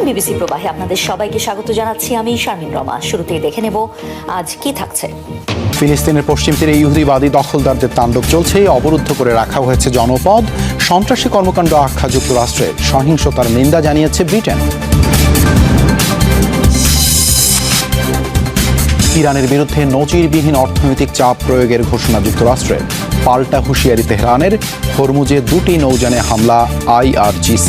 BBC প্রবাহে আপনাদের সবাইকে স্বাগত জানাচ্ছি আমি শারমিন রমা। শুরুতেই দেখে নেব আজ কি থাকছে। ফিলিস্তিনের পশ্চিম তীরে ইহুদিবাদী দখলদারদের তাণ্ডব চলছে, অবরুদ্ধ করে রাখা হয়েছে জনপদ। সন্ত্রাসী কর্মকাণ্ড আখ্যা যুক্তরাষ্ট্রের, সহিংসতার নিন্দা জানিয়েছে ব্রিটেন। ইরানের বিরুদ্ধে নজিরবিহীন অর্থনৈতিক চাপ প্রয়োগের ঘোষণা যুক্তরাষ্ট্রের, পাল্টা হুঁশিয়ারি তেহরানের। হরমুজে 2টি নৌযানে হামলা IRGC।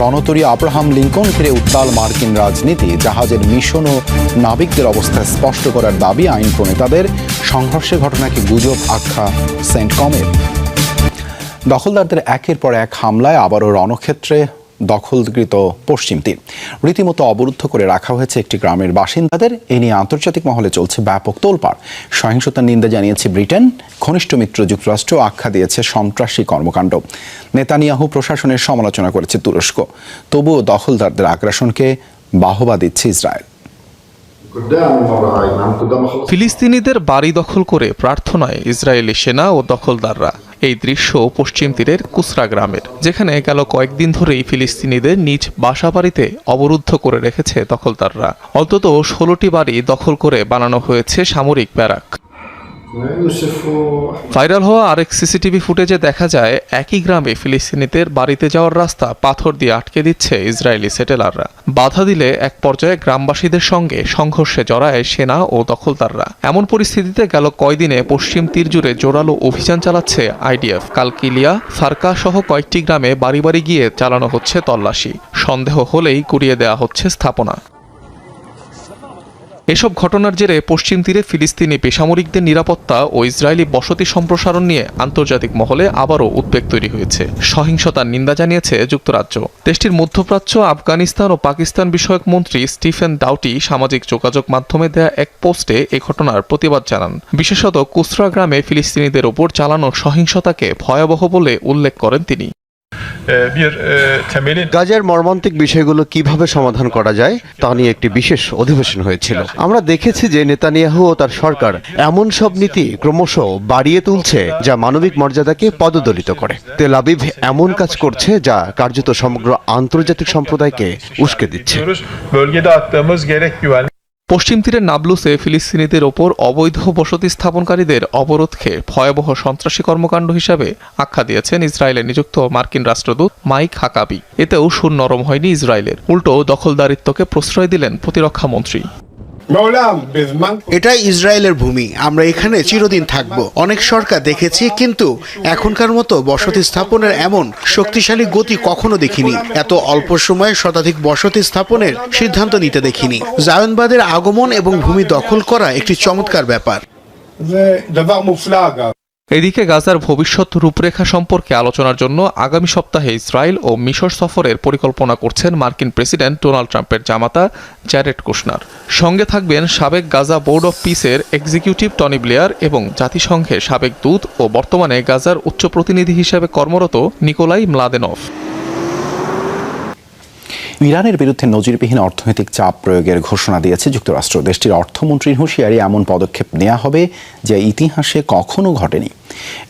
রণতরী আব্রাহাম লিঙ্কন ঘিরে উত্তাল মার্কিন রাজনীতি, জাহাজের মিশন ও নাবিকদের অবস্থা স্পষ্ট করার দাবি আইন প্রণেতাদের। সংঘর্ষের ঘটনাকে গুজব আখ্যা সেন্টকমের। দখলদারদের একের পর এক হামলায় আবারও রণক্ষেত্রে দখলকৃত পশ্চিম তীর। রীতিমতো অবরুদ্ধ করে রাখা হয়েছে একটি গ্রামের বাসিন্দাদের। এ নিয়ে আন্তর্জাতিক মহলে চলছে ব্যাপক তোলপাড়। সহিংসতার নিন্দা জানিয়েছে ব্রিটেন, ঘনিষ্ঠ মিত্র যুক্তরাষ্ট্র আখ্যা দিয়েছে সন্ত্রাসী কর্মকাণ্ড। নেতানিয়াহু প্রশাসনের সমালোচনা করেছে তুরস্ক। তবুও দখলদারদের আগ্রাসনকে বাহবা দিচ্ছে ইসরায়েল। ফিলিস্তিনিদের বাড়ি দখল করে প্রার্থনায় ইসরায়েলি সেনা ও দখলদাররা। এই দৃশ্য পশ্চিম তীরের কুসরা গ্রামের, যেখানে গেল কয়েকদিন ধরেই ফিলিস্তিনিদের নিজ বাসাবাড়িতে অবরুদ্ধ করে রেখেছে দখলদাররা। অন্তত 16টি বাড়ি দখল করে বানানো হয়েছে সামরিক ব্যারাক। ভাইরাল হওয়া আরেক সিসিটিভি ফুটেজে দেখা যায় একই গ্রামে ফিলিস্তিনিদের বাড়িতে যাওয়ার রাস্তা পাথর দিয়ে আটকে দিচ্ছে ইসরায়েলি সেটেলাররা। বাধা দিলে এক পর্যায়ে গ্রামবাসীদের সঙ্গে সংঘর্ষে জড়ায় সেনা ও দখলদাররা। এমন পরিস্থিতিতে গেল কয়দিনে পশ্চিম তীর জুড়ে জোরালো অভিযান চালাচ্ছে IDF। কালকিলিয়া, ফারকা সহ কয়েকটি গ্রামে বাড়ি বাড়ি গিয়ে চালানো হচ্ছে তল্লাশি। সন্দেহ হলেই গুড়িয়ে দেওয়া হচ্ছে স্থাপনা। এসব ঘটনার জেরে পশ্চিম তীরে ফিলিস্তিনি বেসামরিকদের নিরাপত্তা ও ইসরায়েলি বসতি সম্প্রসারণ নিয়ে আন্তর্জাতিক মহলে আবারও উদ্বেগ তৈরি হয়েছে। সহিংসতার নিন্দা জানিয়েছে যুক্তরাজ্য। দেশটির মধ্যপ্রাচ্য, আফগানিস্তান ও পাকিস্তান বিষয়ক মন্ত্রী স্টিফেন ডাউটি সামাজিক যোগাযোগ মাধ্যমে দেয়া এক পোস্টে এ ঘটনার প্রতিবাদ জানান। বিশেষত কুসরা গ্রামে ফিলিস্তিনিদের ওপর চালানো সহিংসতাকে ভয়াবহ বলে উল্লেখ করেন তিনি। গাজার মর্মান্তিক বিষয়গুলো কিভাবে সমাধান করা যায় তা নিয়ে একটি বিশেষ অধিবেশন হয়েছিল। আমরা দেখেছি যে নেতানিয়াহু ও তার সরকার এমন সব নীতি ক্রমশ বাড়িয়ে তুলছে যা মানবিক মর্যাদাকে পদদলিত করে। তেল আবিব এমন কাজ করছে যা কার্যত সমগ্র আন্তর্জাতিক সম্প্রদায়কে উস্কে দিচ্ছে। পশ্চিম তীরের নাবলুসে ফিলিস্তিনিদের ওপর অবৈধ বসতি স্থাপনকারীদের অবরোধকে ভয়াবহ সন্ত্রাসী কর্মকাণ্ড হিসাবে আখ্যা দিয়েছেন ইসরায়েলে নিযুক্ত মার্কিন রাষ্ট্রদূত মাইক হাকাবি। এতেও সুর নরম হয়নি ইসরায়েলের, উল্টো দখলদারিত্বকে প্রশ্রয় দিলেন প্রতিরক্ষা মন্ত্রী। এটা ইসরায়েলের ভূমি, আমরা এখানে চিরদিন থাকব। অনেক সরকার দেখেছি, কিন্তু এখনকার মতো বসতি স্থাপনের এমন শক্তিশালী গতি কখনো দেখিনি। এত অল্প সময়ে শতাধিক বসতি স্থাপনের সিদ্ধান্ত নিতে দেখিনি। জায়নবাদের আগমন এবং ভূমি দখল করা একটি চমৎকার ব্যাপার। এদিকে গাজার ভবিষ্যৎ রূপরেখা সম্পর্কে আলোচনার জন্য আগামী সপ্তাহে ইসরায়েল ও মিশর সফরের পরিকল্পনা করছেন মার্কিন প্রেসিডেন্ট ডোনাল্ড ট্রাম্পের জামাতা জ্যারেড কুশনার। সঙ্গে থাকবেন সাবেক গাজা বোর্ড অব পিসের এক্সিকিউটিভ টনি ব্লেয়ার এবং জাতিসংঘের সাবেক দূত ও বর্তমানে গাজার উচ্চ প্রতিনিধি হিসেবে কর্মরত নিকোলাই মলাদেনভ। ইরানের বিরুদ্ধে নজিরবিহীন অর্থনৈতিক চাপ প্রয়োগের ঘোষণা দিয়েছে যুক্তরাষ্ট্র। দেশটির অর্থমন্ত্রীর হুঁশিয়ারি, এমন পদক্ষেপ নেওয়া হবে যা ইতিহাসে কখনো ঘটেনি।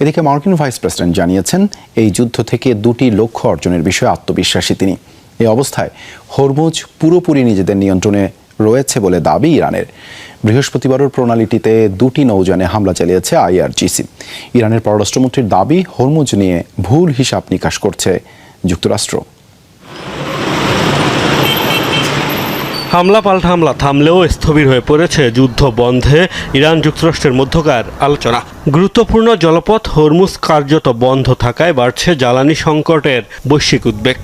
এদিকে মার্কিন ভাইস প্রেসিডেন্ট জানিয়েছেন, এই যুদ্ধ থেকে 2টি লক্ষ্য অর্জনের বিষয়ে আত্মবিশ্বাসী তিনি। এই অবস্থায় হরমুজ পুরোপুরি নিজেদের নিয়ন্ত্রণে রয়েছে বলে দাবি ইরানের। বৃহস্পতিবারের প্রণালীটিতে 2টি নৌযানে হামলা চালিয়েছে IRGC। ইরানের পররাষ্ট্রমন্ত্রীর দাবি, হরমুজ নিয়ে ভুল হিসাব নিকাশ করছে যুক্তরাষ্ট্র। হামলা পাল্টা হামলা থামলেও স্থবির হয়ে পড়েছে যুদ্ধ বন্ধে ইরান যুক্তরাষ্ট্রের মধ্যকার আলোচনা। গুরুত্বপূর্ণ জলপথ হরমুজ কার্যত বন্ধ থাকায় বাড়ছে জ্বালানি সংকটের বৈশ্বিক উদ্বেগ।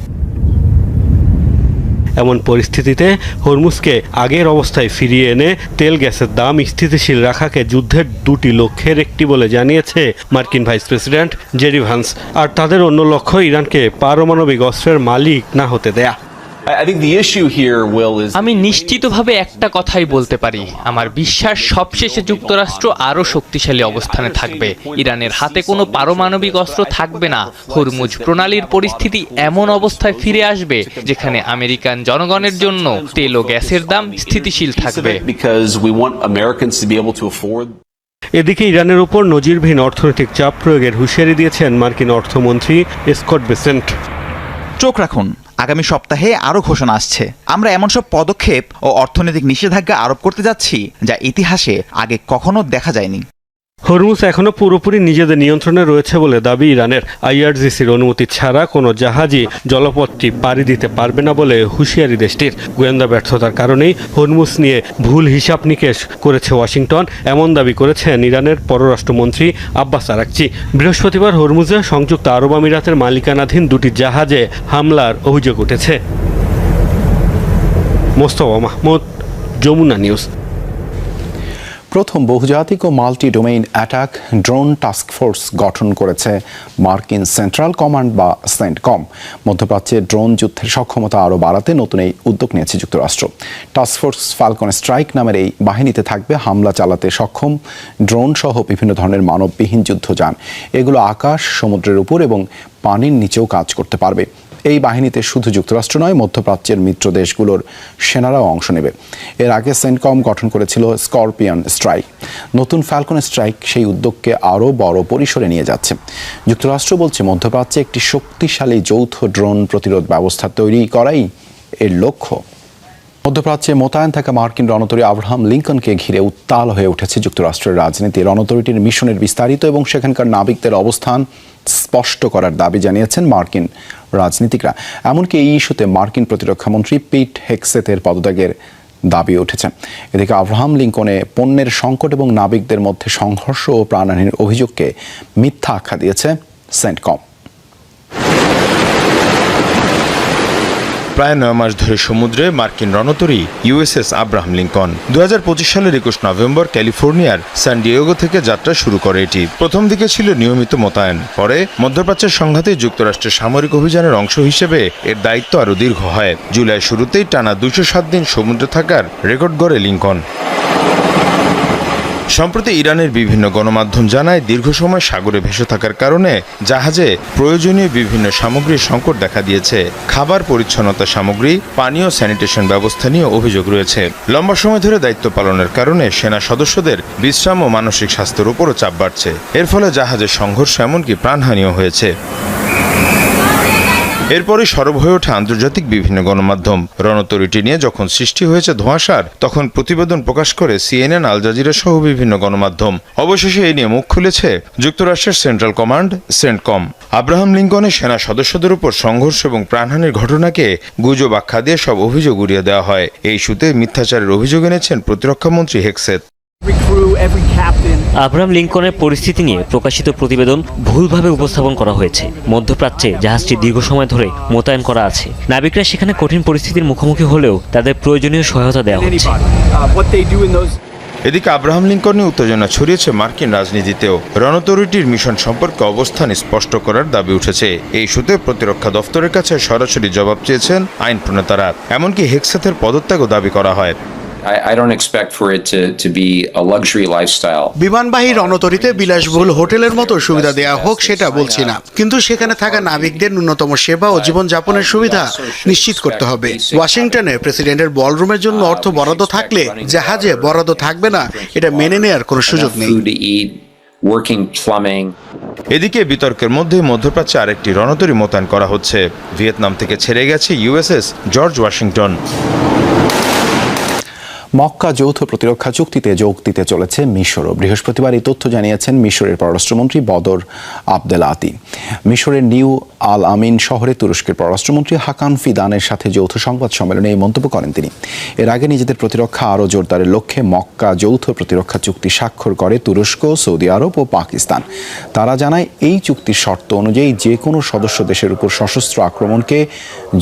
এমন পরিস্থিতিতে হরমুজকে আগের অবস্থায় ফিরিয়ে এনে তেল গ্যাসের দাম স্থিতিশীল রাখাকে যুদ্ধের 2টি লক্ষ্যের একটি বলে জানিয়েছে মার্কিন ভাইস প্রেসিডেন্ট জেডি ভান্স। আর তাদের অন্য লক্ষ্য ইরানকে পারমাণবিক অস্ত্রের মালিক না হতে দেয়া। আমি নিশ্চিতভাবে একটা কথাই বলতে পারি, আমার বিশ্বাস সবশেষে যুক্তরাষ্ট্র আরও শক্তিশালী অবস্থানে থাকবে। ইরানের হাতে কোনো পারমাণবিক অস্ত্র থাকবে না। হরমুজ প্রণালীর পরিস্থিতি এমন অবস্থায় ফিরে আসবে যেখানে আমেরিকান জনগণের জন্য তেল ও গ্যাসের দাম স্থিতিশীল থাকবে। এদিকে ইরানের উপর নজিরবিহীন অর্থনৈতিক চাপ প্রয়োগের হুঁশিয়ারি দিয়েছেন মার্কিন অর্থমন্ত্রী স্কট বেসেন্ট। চোখ রাখুন, আগামী সপ্তাহে আরও ঘোষণা আসছে। আমরা এমন সব পদক্ষেপ ও অর্থনৈতিক নিষেধাজ্ঞা আরোপ করতে যাচ্ছি যা ইতিহাসে আগে কখনো দেখা যায়নি। হরমুজ এখনো পুরোপুরি নিজেদের নিয়ন্ত্রণে রয়েছে বলে দাবি ইরানের। আইআরজিসির অনুমতি ছাড়া কোনো জাহাজই জলপথটি পাড়ি দিতে পারবে না বলে হুঁশিয়ারি দেশটির। গোয়েন্দা ব্যর্থতার কারণেই হরমুজ নিয়ে ভুল হিসাব নিকেশ করেছে ওয়াশিংটন, এমন দাবি করেছেন ইরানের পররাষ্ট্রমন্ত্রী আব্বাস আরাকচি। বৃহস্পতিবার হরমুজে সংযুক্ত আরব আমিরাতের মালিকানাধীন দুটি জাহাজে হামলার অভিযোগ উঠেছে। মোস্তফা মাহমুদ, যমুনা নিউজ। প্রথম বহুজাতিক ও multi domain attack drone taskforce গঠন করেছে মার্কিন সেন্ট্রাল কমান্ড বা সেন্টকম। মধ্যপ্রাচ্যে ড্রোন যুদ্ধের সক্ষমতা আরও বাড়াতে নতুন এই উদ্যোগ নিয়েছে যুক্তরাষ্ট্র। টাস্কফোর্স ফালকন স্ট্রাইক নামের এই বাহিনীতে থাকবে হামলা চালাতে সক্ষম ড্রোন সহ বিভিন্ন ধরনের মানববিহীন যুদ্ধযান। এগুলো আকাশ, সমুদ্রের উপর এবং পানির নিচেও কাজ করতে পারবে। এই বাহিনীতে শুধু যুক্তরাষ্ট্র নয়, মধ্যপ্রাচ্যের মিত্র দেশগুলোর সেনারাও অংশ নেবে। এর আগে সেন্টকম গঠন করেছিল স্করপিয়ন স্ট্রাইক। নতুন ফ্যালকন স্ট্রাইক সেই উদ্যোগকে আরও বড় পরিসরে নিয়ে যাচ্ছে। যুক্তরাষ্ট্র বলছে মধ্যপ্রাচ্যে একটি শক্তিশালী যৌথ ড্রোন প্রতিরোধ ব্যবস্থা তৈরি করাই এর লক্ষ্য। মধ্যপ্রাচ্যে মোতায়েন থাকা মার্কিন রণতরী আব্রাহাম লিঙ্কনকে ঘিরে উত্তাল হয়ে উঠেছে যুক্তরাষ্ট্রের রাজনীতি। রণতরীটির মিশনের বিস্তারিত এবং সেখানকার নাবিকদের অবস্থান স্পষ্ট করার দাবি জানিয়েছেন মার্কিন রাজনীতিকরা। এমনকি এই ইস্যুতে মার্কিন প্রতিরক্ষামন্ত্রী পিট হেগসেথের পদত্যাগের দাবি উঠেছে। এদিকে আব্রাহাম লিঙ্কনে পণ্যের সংকট এবং নাবিকদের মধ্যে সংঘর্ষ ও প্রাণহানির অভিযোগকে মিথ্যা আখ্যা দিয়েছে সেন্টকম। প্রায় 9 মাস ধরে সমুদ্রে মার্কিন রণতরী ইউএসএস আব্রাহাম লিঙ্কন 2025 সালের 21 নভেম্বর ক্যালিফোর্নিয়ার সান ডিয়েগো থেকে যাত্রা শুরু করে এটি। প্রথম দিকে ছিল নিয়মিত মোতায়েন, পরে মধ্যপ্রাচ্যের সংঘাতে যুক্তরাষ্ট্রের সামরিক অভিযানের অংশ হিসেবে এর দায়িত্ব আরও দীর্ঘ হয়। জুলাই শুরুতেই টানা 207 দিন সমুদ্রে থাকার রেকর্ড গড়ে লিঙ্কন। সম্প্রতি ইরানের বিভিন্ন গণমাধ্যম জানায় দীর্ঘ সময় সাগরে ভেসে থাকার কারণে জাহাজে প্রয়োজনীয় বিভিন্ন সামগ্রীর সংকট দেখা দিয়েছে। খাবার, পরিচ্ছন্নতা সামগ্রী, পানীয়, স্যানিটেশন ব্যবস্থা নিয়ে অভিযোগ রয়েছে। লম্বা সময় ধরে দায়িত্ব পালনের কারণে সেনা সদস্যদের বিশ্রাম ও মানসিক স্বাস্থ্যের উপরও চাপ বাড়ছে। এর ফলে জাহাজের সংঘর্ষ এমনকি প্রাণহানিও হয়েছে। এরপরই সরব হয়ে ওঠে আন্তর্জাতিক বিভিন্ন গণমাধ্যম। রণতরীটি নিয়ে যখন সৃষ্টি হয়েছে ধোঁয়াশার, তখন প্রতিবেদন প্রকাশ করে সিএনএন, আল জাজিরা সহ বিভিন্ন গণমাধ্যম। অবশেষে এই নিয়ে মুখ খুলেছে যুক্তরাষ্ট্রের সেন্ট্রাল কমান্ড সেন্টকম। আব্রাহাম লিঙ্কনের সেনা সদস্যদের উপর সংঘর্ষ এবং প্রাণহানির ঘটনাকে গুজব আখ্যা দিয়ে সব অভিযোগ উড়িয়ে দেওয়া হয়। এই ইস্যুতে মিথ্যাচারের অভিযোগ এনেছেন প্রতিরক্ষামন্ত্রী হেগসেথ। আব্রাহাম লিঙ্কনের পরিস্থিতি নিয়ে প্রকাশিত প্রতিবেদন ভুলভাবে উপস্থাপন করা হয়েছে। মধ্যপ্রাচ্যে জাহাজটি দীর্ঘ সময় ধরে মোতায়েন করা আছে। নাবিকরা সেখানে কঠিন পরিস্থিতির মুখোমুখি হলেও তাদের প্রয়োজনীয় সহায়তা দেওয়া হচ্ছে। এদিকে আব্রাহাম লিঙ্কন নিয়ে উত্তেজনা ছড়িয়েছে মার্কিন রাজনীতিতেও। রণতরীটির মিশন সম্পর্কে অবস্থান স্পষ্ট করার দাবি উঠেছে। এই ইস্যুতে প্রতিরক্ষা দফতরের কাছে সরাসরি জবাব চেয়েছেন আইন প্রণেতারা। এমনকি হেগসেথের পদত্যাগও দাবি করা হয়। I don't expect for it to be a luxury lifestyle. বিমানবাহী রণতরীতে বিলাসবহুল হোটেলের মতো সুবিধা দেয়া হোক সেটা বলছি না, কিন্তু সেখানে থাকা নাবিকদের ন্যূনতম সেবা ও জীবনযাপনের সুবিধা নিশ্চিত করতে হবে। ওয়াশিংটনে প্রেসিডেন্টের বলরুমের জন্য অর্থ বরাদ্দ থাকলে জাহাজে বরাদ্দ থাকবে না, এটা মেনে নেওয়ার কোনো সুযোগ নেই। এদিকে বিতর্কের মধ্যে মধ্যপ্রাচ্যে আরেকটি রণতরী মোতায়েন করা হচ্ছে। ভিয়েতনাম থেকে ছেড়ে গেছে ইউএসএস জর্জ ওয়াশিংটন। মক্কা যৌথ প্রতিরক্ষা চুক্তিতে যোগ দিতে চলেছে মিশরও। বৃহস্পতিবার এই তথ্য জানিয়েছেন মিশরের পররাষ্ট্রমন্ত্রী বদর আবদেলাতি। মিশরের নিউ আল আমিন শহরে তুরস্কের পররাষ্ট্রমন্ত্রী হাকান ফিদানের সাথে যৌথ সংবাদ সম্মেলনে এই মন্তব্য করেন তিনি। এর আগে নিজেদের প্রতিরক্ষা আরও জোরদারের লক্ষ্যে মক্কা যৌথ প্রতিরক্ষা চুক্তি স্বাক্ষর করে তুরস্ক, সৌদি আরব ও পাকিস্তান। তারা জানায় এই চুক্তির শর্ত অনুযায়ী যে কোনো সদস্য দেশের উপর সশস্ত্র আক্রমণকে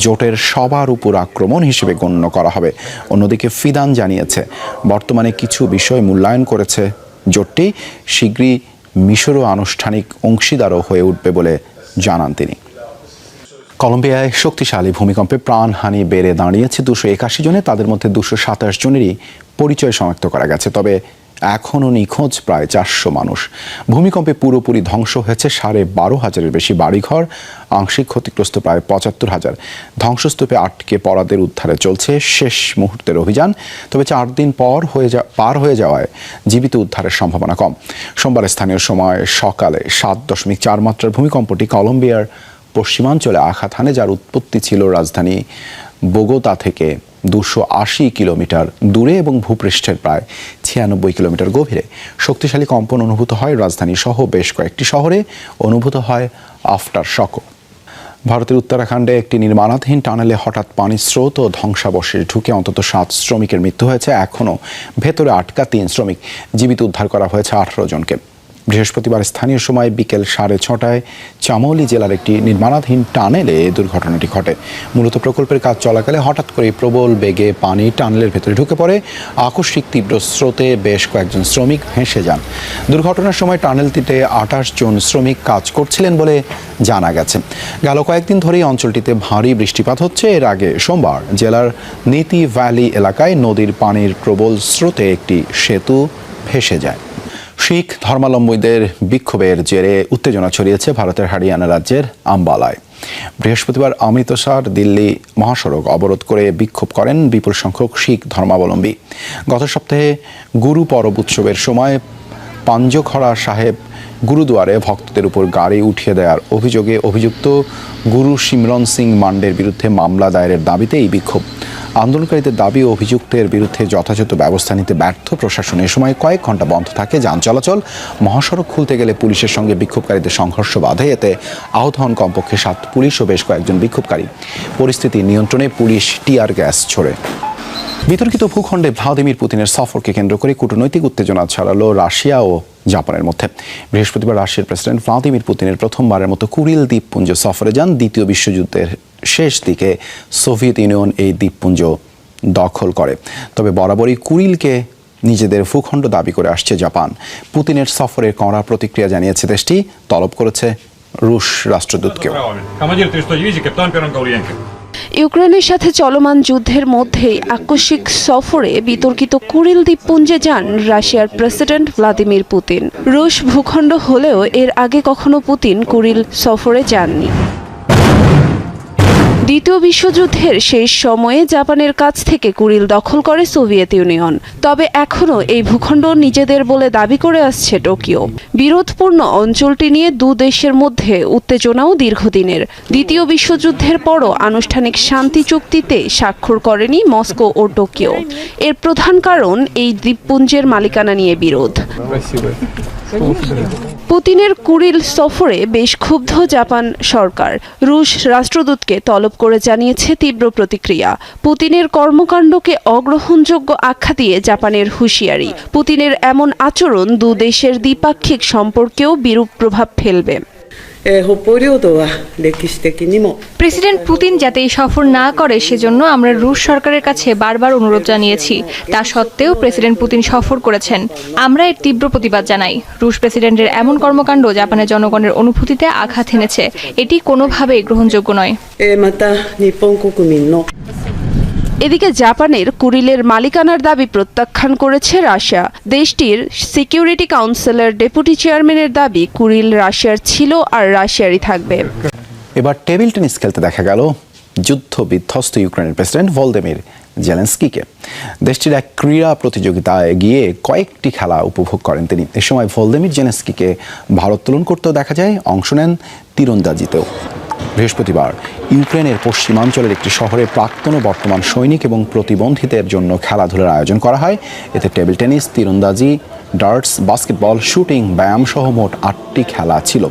জোটের সবার উপর আক্রমণ হিসেবে গণ্য করা হবে। অন্যদিকে ফিদান জানিয়েছে বর্তমানে কিছু বিষয় মূল্যায়ন করেছে জোটটি, শীঘ্রই মিশরও আনুষ্ঠানিক অংশীদারও হয়ে উঠবে বলে জানান তিনি। কলম্বিয়ায় শক্তিশালী ভূমিকম্পে প্রাণহানি বেড়ে দাঁড়িয়েছে 281 জনে। তাদের মধ্যে 227 জনেরই পরিচয় শনাক্ত করা গেছে, তবে এখনও নিখোঁজ প্রায় 400 মানুষ। ভূমিকম্পে পুরোপুরি ধ্বংস হয়েছে 12,500-এর বেশি বাড়িঘর, আংশিক ক্ষতিগ্রস্ত প্রায় 75,000। ধ্বংসস্তূপে আটকে পড়াদের উদ্ধারে চলছে শেষ মুহূর্তের অভিযান, তবে 4 দিন পার হয়ে যাওয়ায় জীবিত উদ্ধারের সম্ভাবনা কম। সোমবার স্থানীয় সময় সকালে 7.4 মাত্রার ভূমিকম্পটি কলম্বিয়ার পশ্চিমাঞ্চলে আঘাত হানে, যার উৎপত্তি ছিল রাজধানী বোগোতা থেকে 280 কিলোমিটার দূরে এবং ভূপৃষ্ঠের প্রায় 96 কিলোমিটার গভীরে। শক্তিশালী কম্পন অনুভূত হয় রাজধানী সহ বেশ কয়েকটি শহরে, অনুভূত হয় আফটার শকও। ভারতের উত্তরাখণ্ডে একটি নির্মাণাধীন টানেলে হঠাৎ পানির স্রোত ও ধ্বংসাবশেষ ঢুকে অন্তত 7 শ্রমিকের মৃত্যু হয়েছে। এখনও ভেতরে আটকা 3 শ্রমিক, জীবিত উদ্ধার করা হয়েছে 18 জনকে। বৃহস্পতিবার স্থানীয় সময় বিকেল 6:30 চামোলি জেলার একটি নির্মাণাধীন টানেলে দুর্ঘটনাটি ঘটে। মূলত প্রকল্পের কাজ চলাকালে হঠাৎ করে প্রবল বেগে পানি টানেলের ভেতরে ঢুকে পড়ে। আকস্মিক তীব্র স্রোতে বেশ কয়েকজন শ্রমিক ভেসে যান। দুর্ঘটনার সময় টানেলটিতে 28 জন শ্রমিক কাজ করছিলেন বলে জানা গেছে। গেল কয়েকদিন ধরেই অঞ্চলটিতে ভারী বৃষ্টিপাত হচ্ছে। এর আগে সোমবার জেলার নীতি ভ্যালি এলাকায় নদীর পানির প্রবল স্রোতে একটি সেতু ভেসে যায়। শিখ ধর্মাবলম্বীদের বিক্ষোভের জেরে উত্তেজনা ছড়িয়েছে ভারতের হরিয়ানা রাজ্যের আম্বালায়। বৃহস্পতিবার অমৃতসর দিল্লি মহাসড়ক অবরোধ করে বিক্ষোভ করেন বিপুল সংখ্যক শিখ ধর্মাবলম্বী। গত সপ্তাহে গুরু পরব উৎসবের সময় পাঞ্জখড়া সাহেব গুরুদুয়ারে ভক্তদের উপর গাড়ি উঠিয়ে দেওয়ার অভিযোগে অভিযুক্ত গুরু সিমরন সিং মান্ডের বিরুদ্ধে মামলা দায়েরের দাবিতে এই বিক্ষোভ। আন্দোলনকারীদের দাবি ও অভিযুক্তের বিরুদ্ধে যথাযথ ব্যবস্থা নিতে ব্যর্থ প্রশাসন। এ সময় কয়েক ঘন্টা বন্ধ থাকে যান চলাচল। মহাসড়ক খুলতে গেলে পুলিশের সঙ্গে বিক্ষোভকারীদের সংঘর্ষ বাধে। এতে আহত হন কমপক্ষে 7 পুলিশ ও বেশ কয়েকজন বিক্ষোভকারী। পরিস্থিতি নিয়ন্ত্রণে পুলিশ টিয়ার গ্যাস ছোড়ে। বিতর্কিত ভূখণ্ডে ভ্লাদিমির পুতিনের সফরকে কেন্দ্র করে কূটনৈতিক উত্তেজনা ছড়ালো রাশিয়া ও জাপানের মধ্যে। বৃহস্পতিবার রাশিয়ার প্রেসিডেন্ট ভ্লাদিমির পুতিনের প্রথমবারের মতো কুরিল দ্বীপপুঞ্জ সফরে যান। দ্বিতীয় বিশ্বযুদ্ধের শেষ দিকে সোভিয়েত ইউনিয়ন এই দ্বীপপুঞ্জ দখল করে। তবে বরাবরই কুরিলকে নিজেদের ভূখণ্ড দাবি করে আসছে জাপান। পুতিনের সফরের কড়া প্রতিক্রিয়া জানিয়েছে দেশটি, তলব করেছে রুশ রাষ্ট্রদূতকেও। ইউক্রেনের সাথে চলমান যুদ্ধের মধ্যেই আকস্মিক সফরে বিতর্কিত কুরিল দ্বীপপুঞ্জে যান রাশিয়ার প্রেসিডেন্ট ভ্লাদিমির পুতিন। রুশ ভূখণ্ড হলেও এর আগে কখনো পুতিন কুরিল সফরে যাননি। দ্বিতীয় বিশ্বযুদ্ধের শেষ সময়ে জাপানের কাছ থেকে কুরিল দখল করে সোভিয়েত ইউনিয়ন। তবে এখনও এই ভূখণ্ড নিজেদের বলে দাবি করে আসছে টোকিও। বিরোধপূর্ণ অঞ্চলটি নিয়ে দু দেশের মধ্যে উত্তেজনাও দীর্ঘদিনের। দ্বিতীয় বিশ্বযুদ্ধের পরও আনুষ্ঠানিক শান্তি চুক্তিতে স্বাক্ষর করেনি মস্কো ও টোকিও। এর প্রধান কারণ এই দ্বীপপুঞ্জের মালিকানা নিয়ে বিরোধ। পুতিনের কুরিল সফরে বেশ ক্ষুব্ধ জাপান সরকার। রুশ রাষ্ট্রদূতকে তলব করে জানিয়েছে তীব্র প্রতিক্রিয়া। পুতিনের কর্মকাণ্ডকে অগ্রহণযোগ্য আখ্যা দিয়ে জাপানের হুঁশিয়ারি। পুতিনের এমন আচরণ দু দেশের দ্বিপাক্ষিক সম্পর্কেও বিরূপ প্রভাব ফেলবে। প্রেসিডেন্ট পুতিন যাতে এই সফর না করে সেজন্য আমরা রুশ সরকারের কাছে বারবার অনুরোধ জানিয়েছি। তা সত্ত্বেও প্রেসিডেন্ট পুতিন সফর করেছেন। আমরা এর তীব্র প্রতিবাদ জানাই। রুশ প্রেসিডেন্টের এমন কর্মকাণ্ড জাপানের জনগণের অনুভূতিতে আঘাত এনেছে। এটি কোনোভাবেই গ্রহণযোগ্য নয়। এদিকে জাপানের কুরিলের মালিকানার দাবি প্রত্যাখ্যান করেছে রাশিয়া। দেশটির সিকিউরিটি কাউন্সিলের ডেপুটি চেয়ারম্যানের দাবি কুরিল রাশিয়ার ছিল আর রাশিয়ারই থাকবে। এবার টেবিল টেনিস খেলতে দেখা গেল যুদ্ধ বিধ্বস্ত ইউক্রেনের প্রেসিডেন্ট ভলোদিমির জেলেনস্কিকে। দেশটির এক ক্রীড়া প্রতিযোগিতায় গিয়ে কয়েকটি খেলা উপভোগ করেন তিনি। এ সময় ভলোদিমির জেলেনস্কিকে ভারোত্তোলন করতেও দেখা যায়, অংশ নেন তীরন্দাজিতেও। বৃহস্পতিবার ইউক্রেনের পশ্চিমাঞ্চলের একটি শহরে প্রাক্তন ও বর্তমান সৈনিক এবং প্রতিবন্ধীদের জন্য খেলাধুলার আয়োজন করা হয়। এতে টেবিল টেনিস, তীরন্দাজি, ডার্টস, বাস্কেটবল, শুটিং, ব্যায়াম সহ মোট 8টি খেলা ছিল।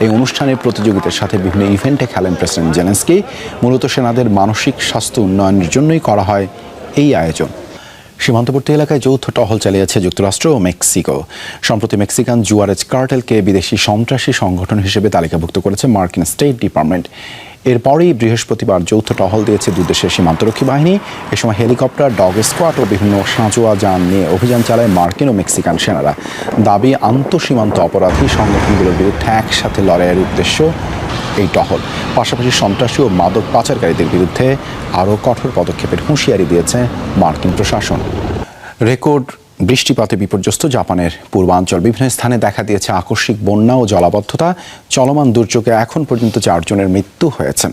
এই অনুষ্ঠানের প্রতিযোগিতার সাথে বিভিন্ন ইভেন্টে খেলেন প্রেসিডেন্ট জেলেনস্কি। মূলত সেনাদের মানসিক স্বাস্থ্য উন্নয়নের জন্যই করা হয় এই আয়োজন। সীমান্তবর্তী এলাকায় যৌথ টহল চালিয়েছে যুক্তরাষ্ট্র ও মেক্সিকো। সম্প্রতি মেক্সিকান জুয়ারেজ কার্টেলকে বিদেশি সন্ত্রাসী সংগঠন হিসেবে তালিকাভুক্ত করেছে মার্কিন স্টেট ডিপার্টমেন্ট। এরপরই বৃহস্পতিবার যৌথ টহল দিয়েছে দুই দেশের সীমান্তরক্ষী বাহিনী। এ সময় হেলিকপ্টার, ডগ স্কোয়াড ও বিভিন্ন সাঁজোয়া যান নিয়ে অভিযান চালায় মার্কিন ও মেক্সিকান সেনারা। দাবি, আন্তঃসীমান্ত অপরাধী সংগঠনগুলোর বিরুদ্ধে একসাথে লড়াইয়ের উদ্দেশ্য এই টহল। পাশাপাশি সন্ত্রাসী ও মাদক পাচারকারীদের বিরুদ্ধে আরও কঠোর পদক্ষেপের হুঁশিয়ারি দিয়েছে মার্কিন প্রশাসন। রেকর্ড বৃষ্টিপাতে বিপর্যস্ত জাপানের পূর্বাঞ্চল। বিভিন্ন স্থানে দেখা দিয়েছে আকস্মিক বন্যা ও জলাবদ্ধতা। চলমান দুর্যোগে এখন পর্যন্ত 4 জনের মৃত্যু হয়েছে।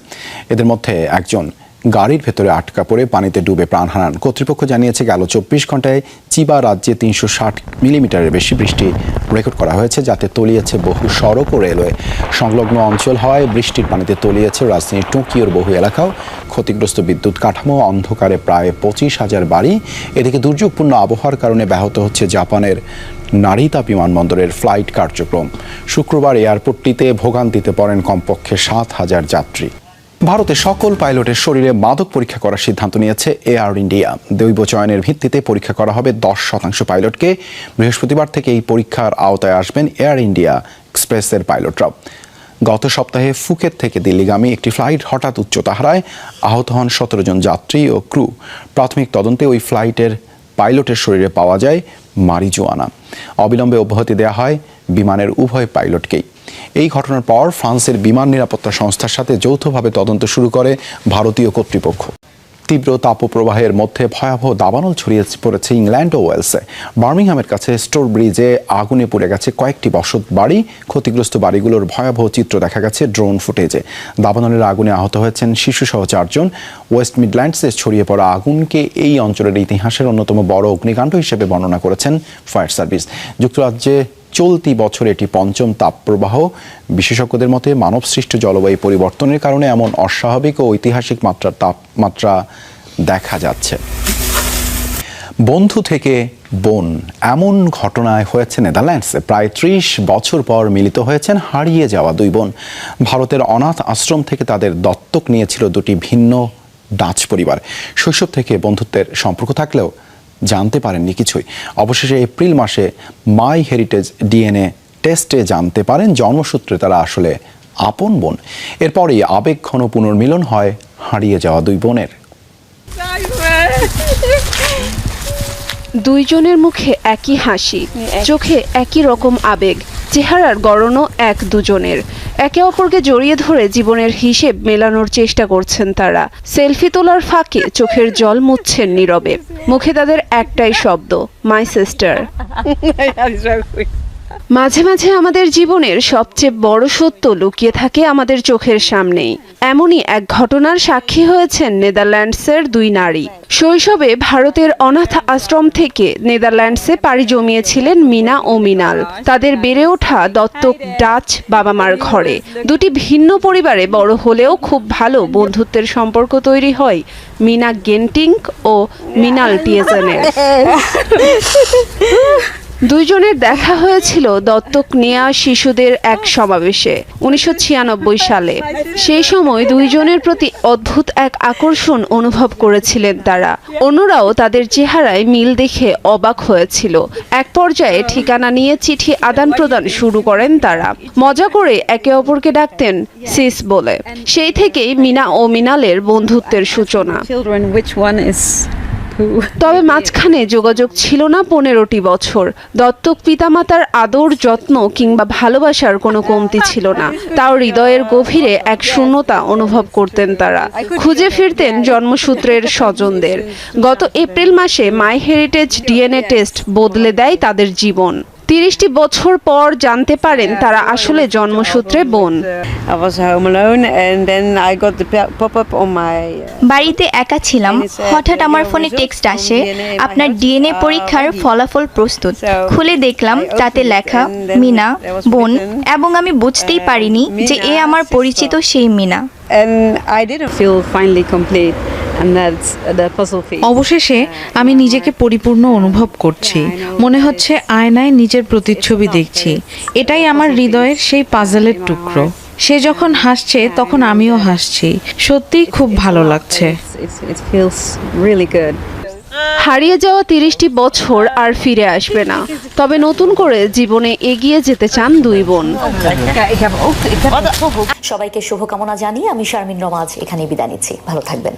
এদের মধ্যে একজন গাড়ির ভেতরে আটকা পড়ে পানিতে ডুবে প্রাণ হারান। কর্তৃপক্ষ জানিয়েছে গেল 24 ঘন্টায় চিবা রাজ্যে 360 মিলিমিটারের বেশি বৃষ্টি রেকর্ড করা হয়েছে, যাতে তলিয়েছে বহু সড়ক ও রেলওয়ে। সংলগ্ন অঞ্চল হওয়ায় বৃষ্টির পানিতে তলিয়েছে রাজধানী টোকিওর বহু এলাকাও। ক্ষতিগ্রস্ত বিদ্যুৎ কাঠামো, অন্ধকারে প্রায় 25,000 বাড়ি। এদিকে দুর্যোগপূর্ণ আবহাওয়ার কারণে ব্যাহত হচ্ছে জাপানের নারিতা বিমানবন্দরের ফ্লাইট কার্যক্রম। শুক্রবার এয়ারপোর্টটিতে ভোগান্তিতে পড়েন কমপক্ষে 7,000 যাত্রী। ভারতে সকল পাইলটের শরীরে মাদক পরীক্ষা করার সিদ্ধান্ত নিয়েছে এয়ার ইন্ডিয়া। দৈব চয়নের ভিত্তিতে পরীক্ষা করা হবে 10% পাইলটকে। বৃহস্পতিবার থেকে এই পরীক্ষার আওতায় আসবেন এয়ার ইন্ডিয়া এক্সপ্রেসের পাইলটরাও। গত সপ্তাহে ফুকেত থেকে দিল্লিগামী একটি ফ্লাইট হঠাৎ উচ্চতা হারায়, আহত হন 17 জন যাত্রী ও ক্রু। প্রাথমিক তদন্তে ওই ফ্লাইটের পাইলটের শরীরে পাওয়া যায় মারিজুয়ানা। অবিলম্বে অব্যাহতি দেওয়া হয় বিমানের উভয় পাইলটকেই। এই ঘটনার পর ফ্রান্সের বিমান নিরাপত্তা সংস্থার সাথে যৌথভাবে তদন্ত শুরু করে ভারতীয় কর্তৃপক্ষ। তীব্র তাপপ্রবাহের মধ্যে ভয়াবহ দাবানল ছড়িয়ে পড়েছে ইংল্যান্ড ও ওয়েলসে। বার্মিংহামের কাছে স্টোর ব্রিজে আগুনে পুড়ে গেছে কয়েকটি বসত বাড়ি। ক্ষতিগ্রস্ত বাড়িগুলোর ভয়াবহ চিত্র দেখা গেছে ড্রোন ফুটেজে। দাবানলের আগুনে আহত হয়েছেন শিশুসহ 4 জন। ওয়েস্ট মিডল্যান্ডসে ছড়িয়ে পড়া আগুনকে এই অঞ্চলের ইতিহাসের অন্যতম বড় অগ্নিকাণ্ড হিসেবে বর্ণনা করেছেন ফায়ার সার্ভিস। যুক্তরাজ্যে চলতি বছর এটি 5ম তাপপ্রবাহ। বিশেষজ্ঞদের মতে মানবসৃষ্ট জলবায়ু পরিবর্তনের কারণে এমন অস্বাভাবিক ও ঐতিহাসিক তাপমাত্রা দেখা যাচ্ছে। বন্ধু থেকে বোন, এমন ঘটনায় হয়েছে নেদারল্যান্ডসে। প্রায় 30 বছর পর মিলিত হয়েছেন হারিয়ে যাওয়া 2 বোন। ভারতের অনাথ আশ্রম থেকে তাদের দত্তক নিয়েছিল 2টি ভিন্ন ডাচ পরিবার। শৈশব থেকে বন্ধুত্বের সম্পর্ক থাকলেও জানতে পারেননি কিছুই। অবশেষে এপ্রিল মাসে মাই হেরিটেজ ডিএনএ টেস্টে জানতে পারেন জন্মসূত্রে তারা আসলে আপন বোন। এরপরই আবেগঘন পুনর্মিলন হয় হারিয়ে যাওয়া 2 বোনের। দুইজনের মুখে একই হাসি, চোখে একই রকম আবেগ, চেহারার গড়নও এক দুজনের। একে অপরকে জড়িয়ে ধরে জীবনের হিসেব মেলানোর চেষ্টা করছেন তারা। সেলফি তোলার ফাঁকে চোখের জল মুছছেন নীরবে। মুখে তাদের একটাই শব্দ, মাই সিস্টার। মাঝে মাঝে আমাদের জীবনের সবচেয়ে বড় সত্য লুকিয়ে থাকে আমাদের চোখের সামনেই। এমনই এক ঘটনার সাক্ষী হয়েছেন নেদারল্যান্ডসের 2 নারী। শৈশবে ভারতের অনাথ আশ্রম থেকে নেদারল্যান্ডসে পাড়ি জমিয়েছিলেন মিনা ও মিনাল। তাদের বেড়ে ওঠা দত্তক ডাচ বাবা মার ঘরে। 2টি ভিন্ন পরিবারে বড় হলেও খুব ভালো বন্ধুত্বের সম্পর্ক তৈরি হয় মিনা গেন্টিঙ্ক ও মিনাল টিয়েজেনের। দুইজনের দেখা হয়েছিল দত্তক নেয়া শিশুদের এক সমাবেশে 1996 সালে। সেই সময় দুইজনের প্রতি অদ্ভুত এক আকর্ষণ অনুভব করেছিলেন তারা। অন্যরাও তাদের চেহারায় মিল দেখে অবাক হয়েছিল। এক পর্যায়ে ঠিকানা নিয়ে চিঠি আদান প্রদান শুরু করেন তারা। মজা করে একে অপরকে ডাকতেন সিস বলে। সেই থেকেই মিনা ও মিনালের বন্ধুত্বের সূচনা। তবে মাঝখানে যোগাযোগ ছিল না 15টি বছর। দত্তক পিতামাতার আদর, যত্ন কিংবা ভালোবাসার কোনো কমতি ছিল না। তাও হৃদয়ের গভীরে এক শূন্যতা অনুভব করতেন তারা। খুঁজে ফিরতেন জন্মসূত্রের স্বজনদের। গত এপ্রিল মাসে মাই হেরিটেজ ডিএনএ টেস্ট বদলে দেয় তাদের জীবন। 30টি বছর পর জানতে পারেন তারা আসলে জন্মসূত্রে বোন। বাড়িতে একা ছিলাম, হঠাৎ আমার ফোনে টেক্সট আসে, আপনার ডিএনএ পরীক্ষার ফলাফল প্রস্তুত। খুলে দেখলাম তাতে লেখা মিনা বোন, এবং আমি বুঝতেই পারিনি যে এ আমার পরিচিত সেই মিনা। অবশেষে আমি নিজেকে পরিপূর্ণ অনুভব করছি। মনে হচ্ছে আয়নায় নিজের প্রতিচ্ছবি দেখছি। এটাই আমার হৃদয়ের সেই পাজলের টুকরো। সে যখন হাসছে তখন আমিও হাসছি। সত্যিই খুব ভালো লাগছে। হারিয়ে যাওয়া 30টি বছর আর ফিরে আসবে না। তবে নতুন করে জীবনে এগিয়ে যেতে চান 2 বোন। সবাইকে শুভকামনা জানিয়ে আমি শারমিন রমাজ এখানেই বিদায় নিচ্ছি। ভালো থাকবেন।